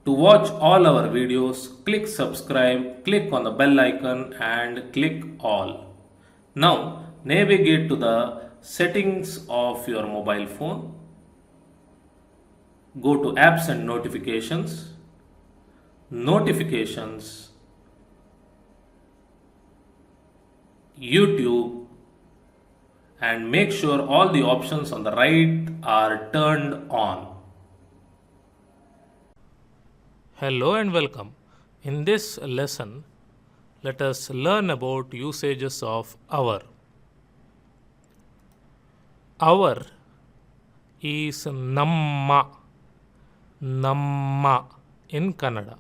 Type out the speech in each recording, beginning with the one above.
To watch all our videos, click subscribe, click on the bell icon and click all. Now navigate to the settings of your mobile phone. Go to apps and notifications. Notifications, YouTube, and make sure all the options on the right are turned on. Hello and welcome. In this lesson, let us learn about usages of hour. Hour is namma in Kannada.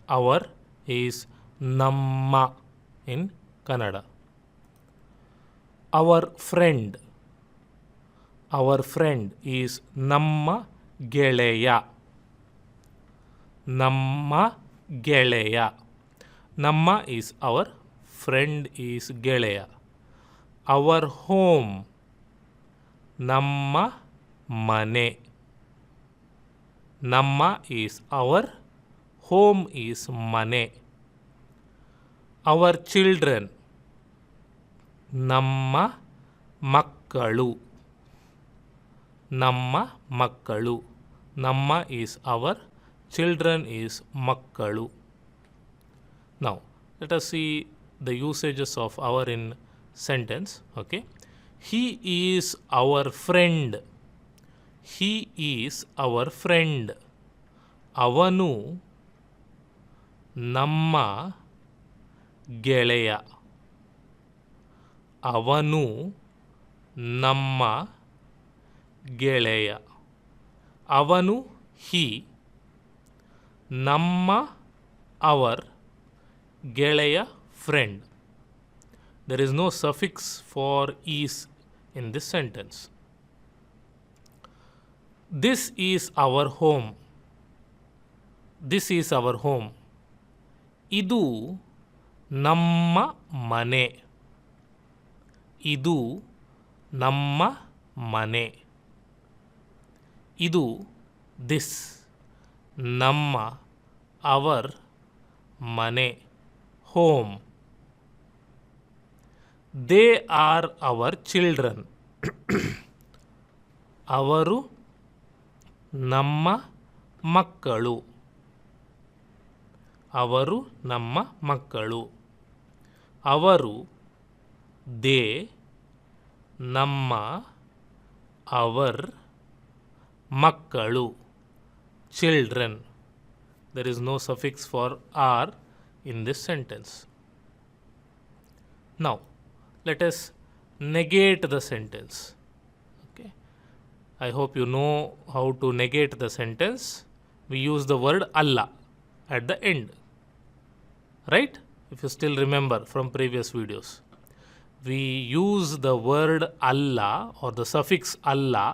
Hour is namma in Kannada. Our friend is namma ಗೆಳೆಯ. Namma ಗೆಳೆಯ. Namma is our, friend is ಗೆಳೆಯ. Our home, ನಮ್ಮ ಮನೆ. Namma is our, home is mane. Our children, ನಮ್ಮ ಮಕ್ಕಳು. ನಮ್ಮ ಮಕ್ಕಳು. Namma is our, children is makkalu. Now let us see the usages of our in sentence. Okay, he is our friend. He is our friend. ಅವನು ನಮ್ಮ ಗೆಳೆಯ. ಅವನು ನಮ್ಮ ಗೆಳೆಯ. ಅವನು, he, ನಮ್ಮ, our, ಗೆಳೆಯ, friend. There is no suffix for is in this sentence. This is our home. This is our home. ಇದು ನಮ್ಮ ಮನೆ. ಇದು ನಮ್ಮ ಮನೆ. ಇದು this, ನಮ್ಮ, our, ಮನೆ, home. They are our children. ಅವರು ನಮ್ಮ ಮಕ್ಕಳು. ಅವರು ನಮ್ಮ ಮಕ್ಕಳು. ಅವರು, they, ನಮ್ಮ, our, ಮಕ್ಕಳು, children. There is no suffix for are in this sentence. Now let us negate the sentence. Okay, I hope you know how to negate the sentence. We use the word Allah at the end, right? If you still remember from previous videos, we use the word Allah or the suffix Allah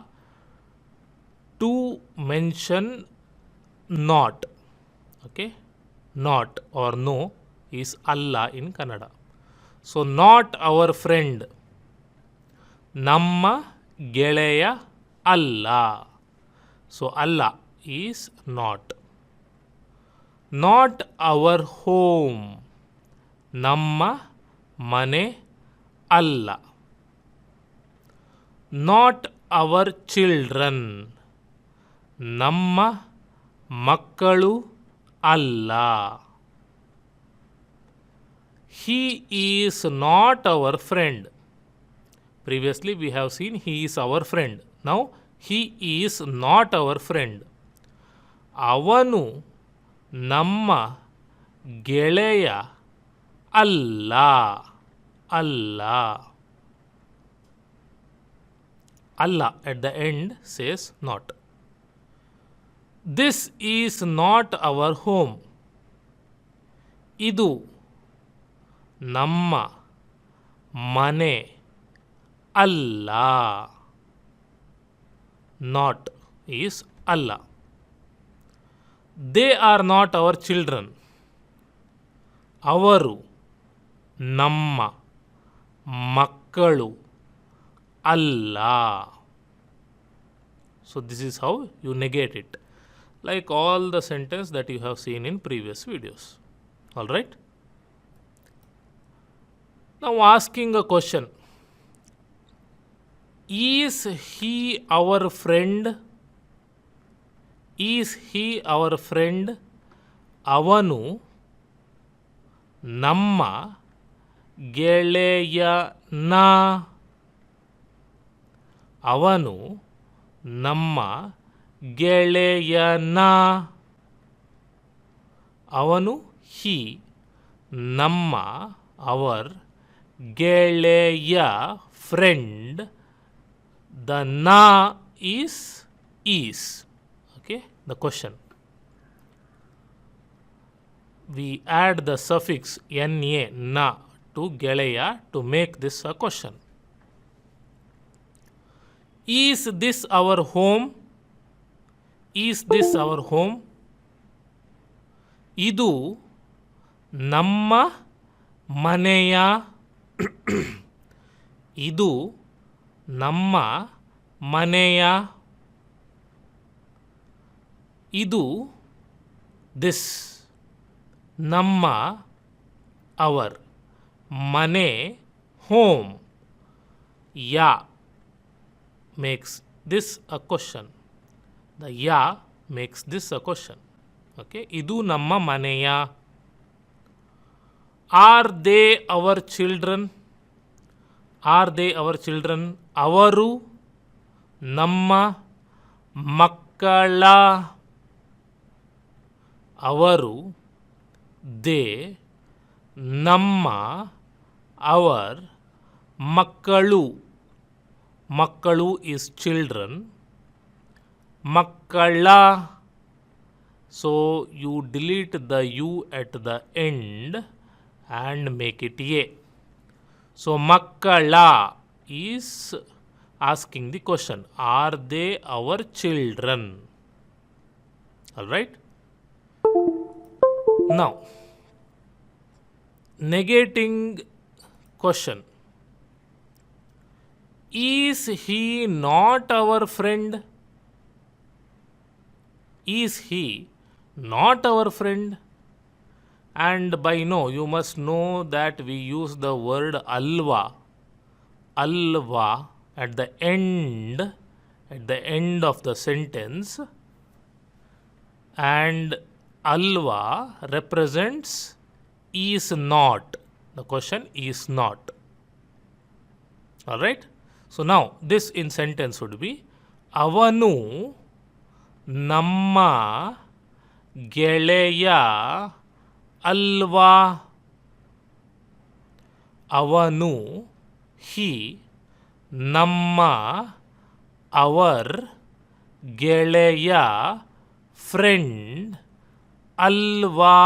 to mention not. Okay, not or no is Allah in Kannada. So not our friend, ನಮ್ಮ ಗೆಳೆಯ ಅಲ್ಲ. So Allah is not. Not our home, ನಮ್ಮ ಮನೆ ಅಲ್ಲ. Not our children, ನಮ್ಮ ಮಕ್ಕಳು ಅಲ್ಲ. He is not our friend. Previously we have seen he is our friend. Now he is not our friend. ಅವನು ನಮ್ಮ ಗೆಳೆಯ ಅಲ್ಲ. ಅಲ್ಲ. Allah at the end says not. This is not our home. ಇದು ನಮ್ಮ ಮನೆ ಅಲ್ಲ. Not is Allah. They are not our children. ಅವರು ನಮ್ಮ ಮಕ್ಕಳು ಅಲ್ಲ. So this is how you negate it. like all the sentence that you have seen in previous videos. All right. Now asking a question. Is he our friend? Is he our friend? ಅವನು ನಮ್ಮ ಗೆಳೆಯನ. ಅವನು ನಮ್ಮ ಗೆಳೆಯನ. ಅವನು he ನಮ್ಮ our ಗೆಳೆಯ friend. The na is. Okay, the question. We add the suffix na, na to ಗೆಳೆಯ to make this a question. Is this our home? Is this our home? ಇದು ನಮ್ಮ ಮನೆಯ. ಇದು ನಮ್ಮ ಮನೆಯ. ಇದು this ನಮ್ಮ our ಮನೆ home. Ya makes this a question. The ya makes this a question. Okay, ಇದು ನಮ್ಮ ಮನೆಯ. Are they our children? Are they our children? ಅವರು ನಮ್ಮ ಮಕ್ಕಳ. ಅವರು they ನಮ್ಮ our ಮಕ್ಕಳು. ಮಕ್ಕಳು is children. ಮಕ್ಕಳ. So you delete the u at the end and make it a. So ಮಕ್ಕಳ is asking the question, are they our children? All right. Now negating question. Is he not our friend? Is he not our friend? And by no, you must know that we use the word alva. Alva at the end of the sentence. And alva represents is not. The question is not. All right. So now this in sentence would be ಅವನು ನಮ್ಮ ಗೆಳೆಯ ಅಲ್ವಾ. ಅವನು he ನಮ್ಮ our ಗೆಳೆಯ friend ಅಲ್ವಾ.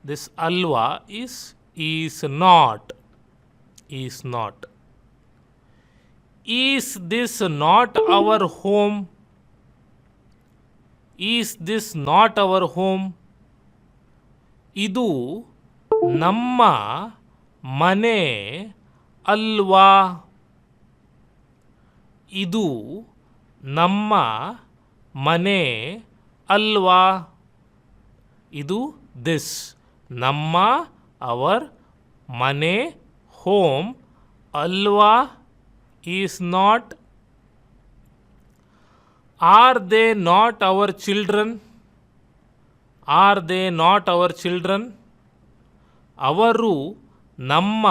This alva is not. Is not. Is this not our home? Is this not our home? ಇದು ನಮ್ಮ ಮನೆ ಅಲ್ವಾ. ಇದು ನಮ್ಮ ಮನೆ ಅಲ್ವಾ. ಇದು this ನಮ್ಮ our ಮನೆ home ಅಲ್ವಾ is not. Are they not our children? Are they not our children? ಅವರು ನಮ್ಮ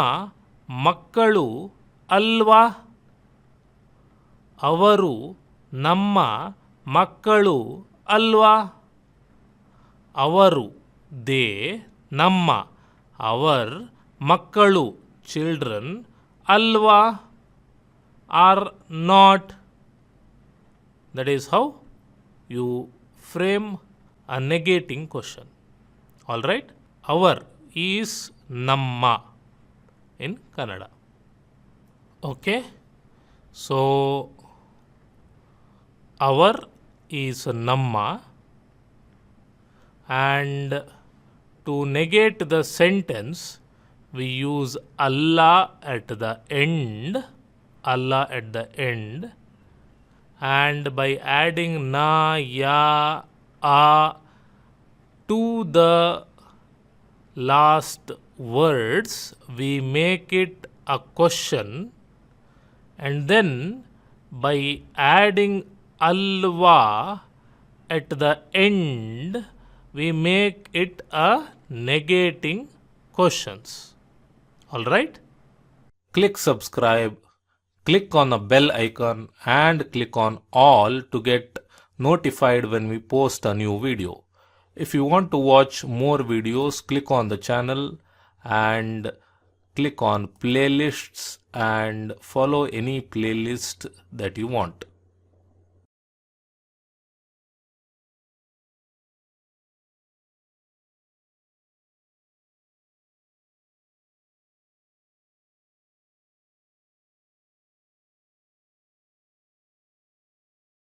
ಮಕ್ಕಳು ಅಲ್ವಾ. ಅವರು ನಮ್ಮ ಮಕ್ಕಳು ಅಲ್ವಾ. ಅವರು they ನಮ್ಮ our ಮಕ್ಕಳು children ಅಲ್ವಾ are not. That is how you frame a negating question. All right. Our is namma in Kannada. Okay. So our is namma, and to negate the sentence we use Allah at the end. Allah at the end. And by adding na, ya to the last words we make it a question, and then by adding alva at the end we make it a negating questions. All right? Click subscribe, click on the bell icon and click on all to get notified when we post a new video. If you want to watch more videos, click on the channel and click on playlists and follow any playlist that you want.